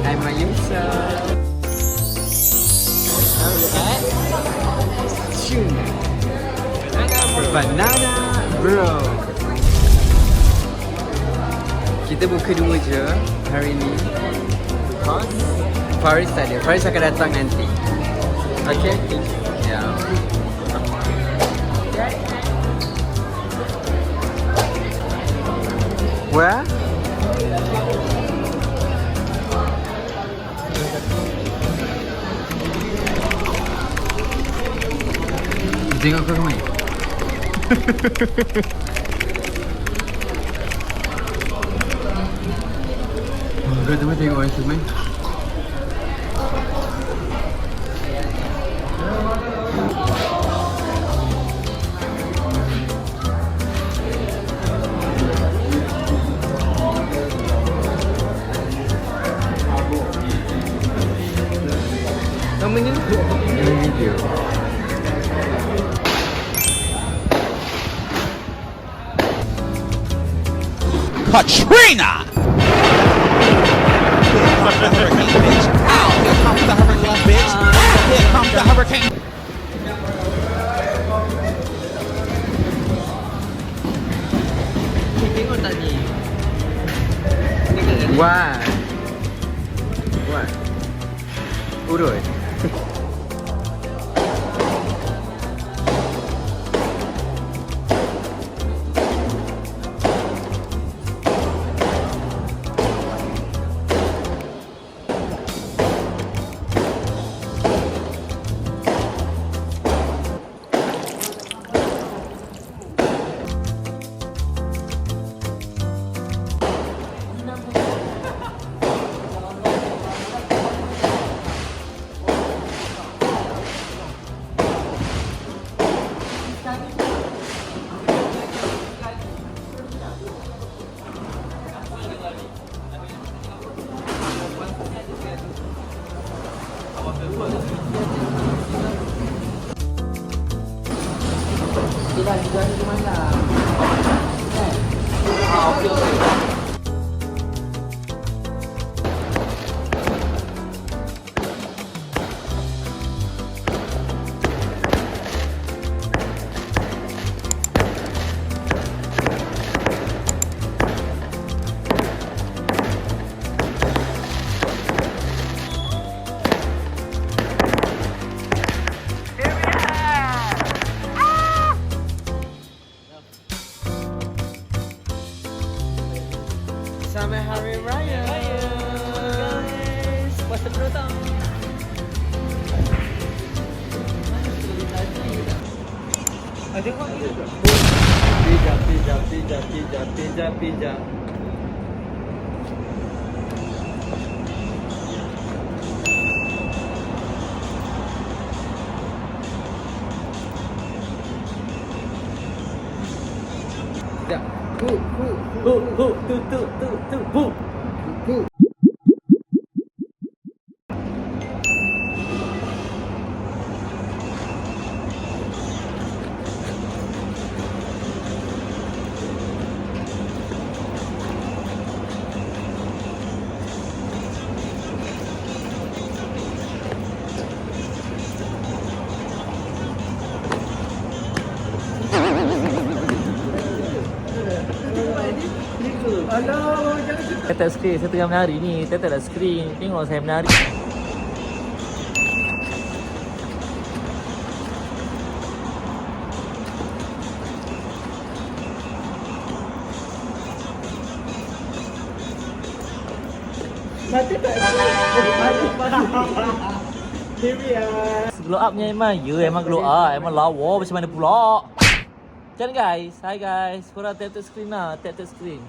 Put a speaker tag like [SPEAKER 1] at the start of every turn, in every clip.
[SPEAKER 1] I'm Mayusa. Tuna. Banana bro. Kita buka dua je hari ni. Because Faris tak ada. Faris akan datang nanti. Okay? Ya. Where? Tengok kau main. Kau tengok orang tu main. Namanya video.
[SPEAKER 2] Katrina! Ow! Here comes the hurricane, bitch! Here comes the hurricane!
[SPEAKER 1] Tengok tadi. Wah. Wah. Urut. Kita juga ni malam. Okey. Selamat Hari Raya guys. Puasa penonton. Ada kau ni. Pizza. Ya. Tu.
[SPEAKER 3] Saya tak screen, saya tengah menari ni. Saya tak ada screen. Tengok saya menari.
[SPEAKER 1] Mati tak?
[SPEAKER 3] Glow up-nya emang, ya emang glow up. Emang lawa macam mana pula. Macam guys, hi guys. Korang tap screen lah, tap screen.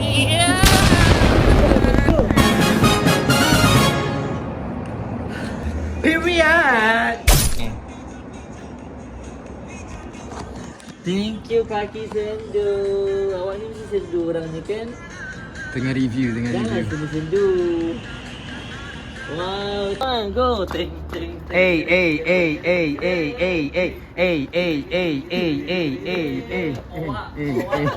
[SPEAKER 4] Yeah.
[SPEAKER 3] Thank you kaki sendu. Awak ni mesti sendu orangnya kan?
[SPEAKER 1] Tengah review,
[SPEAKER 3] Jangan sendu-sendu. Wow, go. Ting ting ting.
[SPEAKER 1] Hey, hey, hey, hey, hey, hey, hey, hey, hey, hey, hey, hey, hey, hey, hey.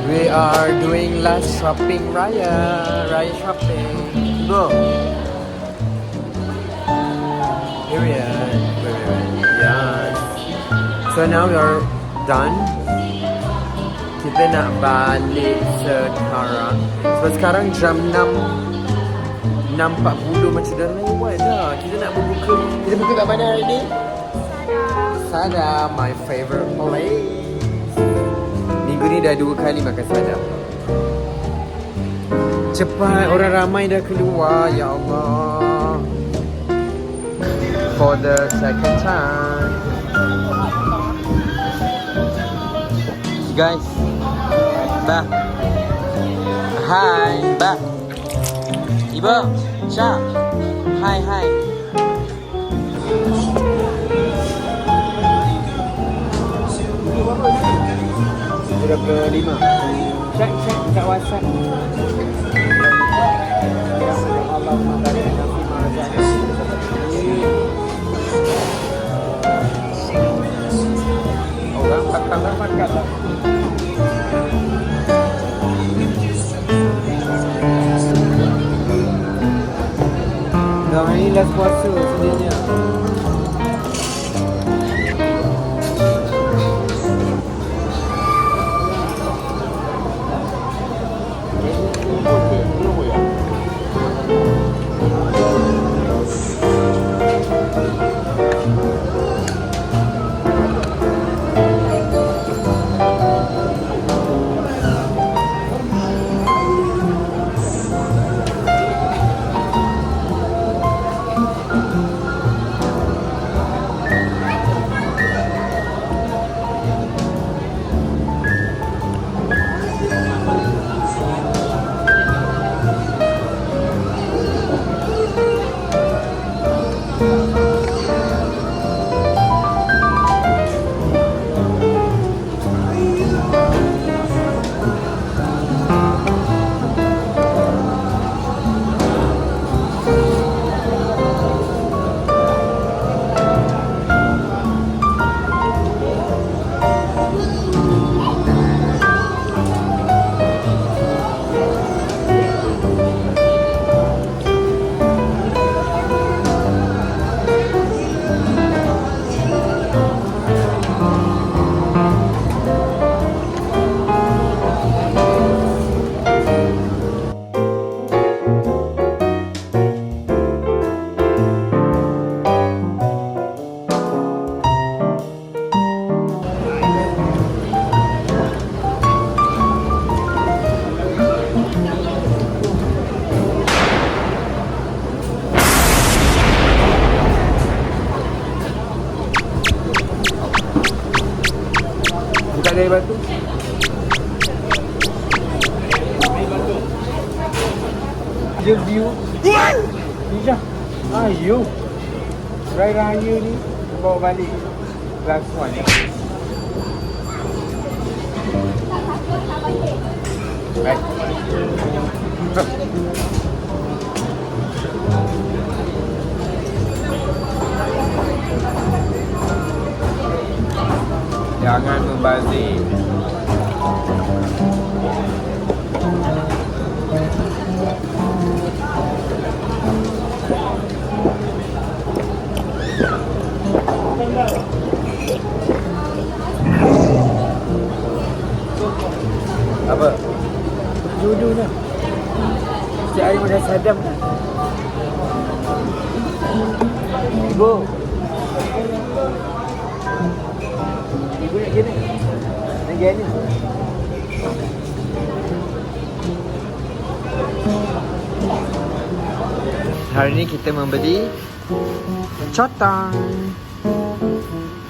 [SPEAKER 1] We are doing last shopping Raya shopping. Go. Here we are. Wait. Yes. So now we are done. Kita nak balik sekarang. Sebab sekarang jam 6.40 macam dah lewat dah. Kita nak berbuka. Kita buka kat mana hari ni? Sada, my favorite place. Minggu ni dah 2 kali makan sadap. Cepat, orang ramai dah keluar. Ya Allah. For the second time. Guys. Ba. Hai, ba. Ibu, Syah. Hai. Berapa 5? Cek kat WhatsApp. Allahumma barik lana fi ma razaqtana. Orang tak makan lah. Dah ini last puasa sebenarnya. Buka dari batu. Dia view. Nisha. Ayo. Raya ni bawa balik. Last one. Baik. Jangan membazir. Apa? Jodohnya. Setiap hari dah sadam. Ibu. Ibu nak gini. Nak gini. Hari ni kita membeli cotang.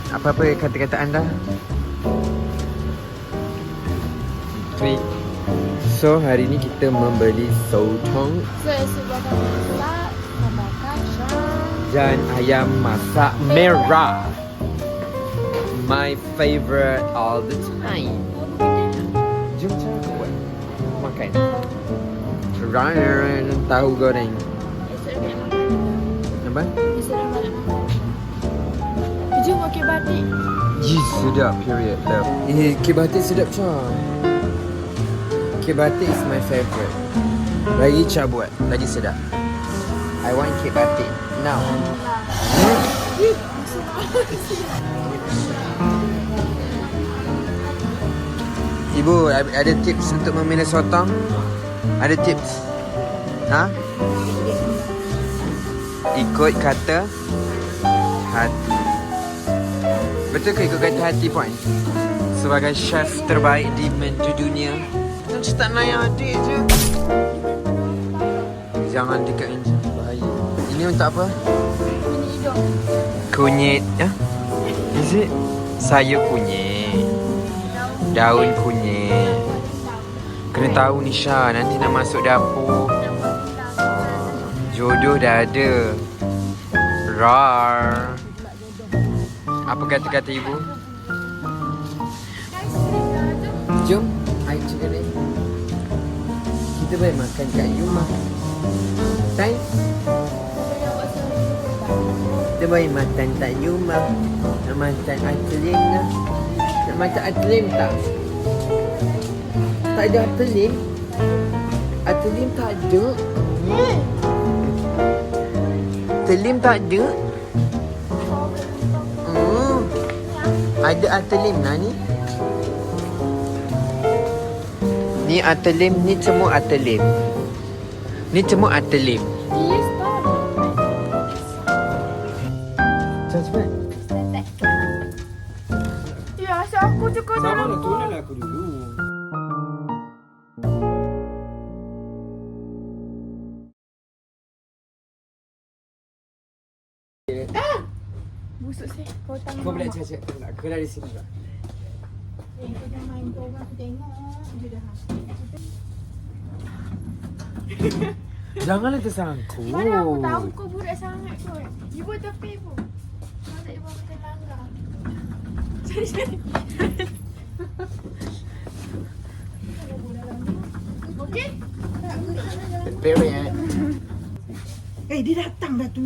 [SPEAKER 1] Apa-apa kata-kata anda? Tweet. So hari ni kita membeli sotong
[SPEAKER 4] Sesuatu masak sama kacang.
[SPEAKER 1] dan ayam masak merah. My favorite all the time. Jom cara kau buat. Makan. Ryan tahu goreng. Apa?
[SPEAKER 4] Jom okey batik.
[SPEAKER 1] Yes, sedap period love. Kek batik sedap Cha. Kek batik is my favorite. Lagi Cha buat, lagi sedap. I want kek batik now. Ibu, ada tips untuk memilih sotong? Ada tips? Ha? Ikut kata hati. Betul ke ikut kata hati Puan? Sebagai chef terbaik di dunia. Nanti tak naik adik je. Jangan dekat je. Bahaya. Ini untuk apa?
[SPEAKER 4] Ini hidung.
[SPEAKER 1] Kunyit. Ya? Is it? Sayur kunyit. Daun kunyit. Kena tahu Nisha. Nanti nak masuk dapur. Jodoh dah ada. Rar. Apa kata-kata ibu? Jom, I cakap ni. Kita boleh makan kat rumah. Kan? Kita boleh makan kat rumah. Nak makan atlim lah. Nak makan atlim tak? Tak ada atlim? Atlim tak ada? Atlim tak ada? Ada atlim lah ni. Ni atlim, ni semua atlim. Ni semua atlim.
[SPEAKER 4] Yes, tak.
[SPEAKER 1] Cepat.
[SPEAKER 4] Ya, asal aku juga dalam.
[SPEAKER 1] Tolong aku dulu.
[SPEAKER 4] Busuk sih. Kau tangan.
[SPEAKER 1] Kau boleh cakap pula. Aku dari sini pula.
[SPEAKER 4] Kau jangan main kau orang aku tengok je dah.
[SPEAKER 1] Janganlah tersangkut.
[SPEAKER 4] Mana aku tahu kau budak sangat kot. You buat tepi pun. Kau tak ibu makan langgar. Cari. Okey?
[SPEAKER 1] Period.
[SPEAKER 5] Dia datang dah tu.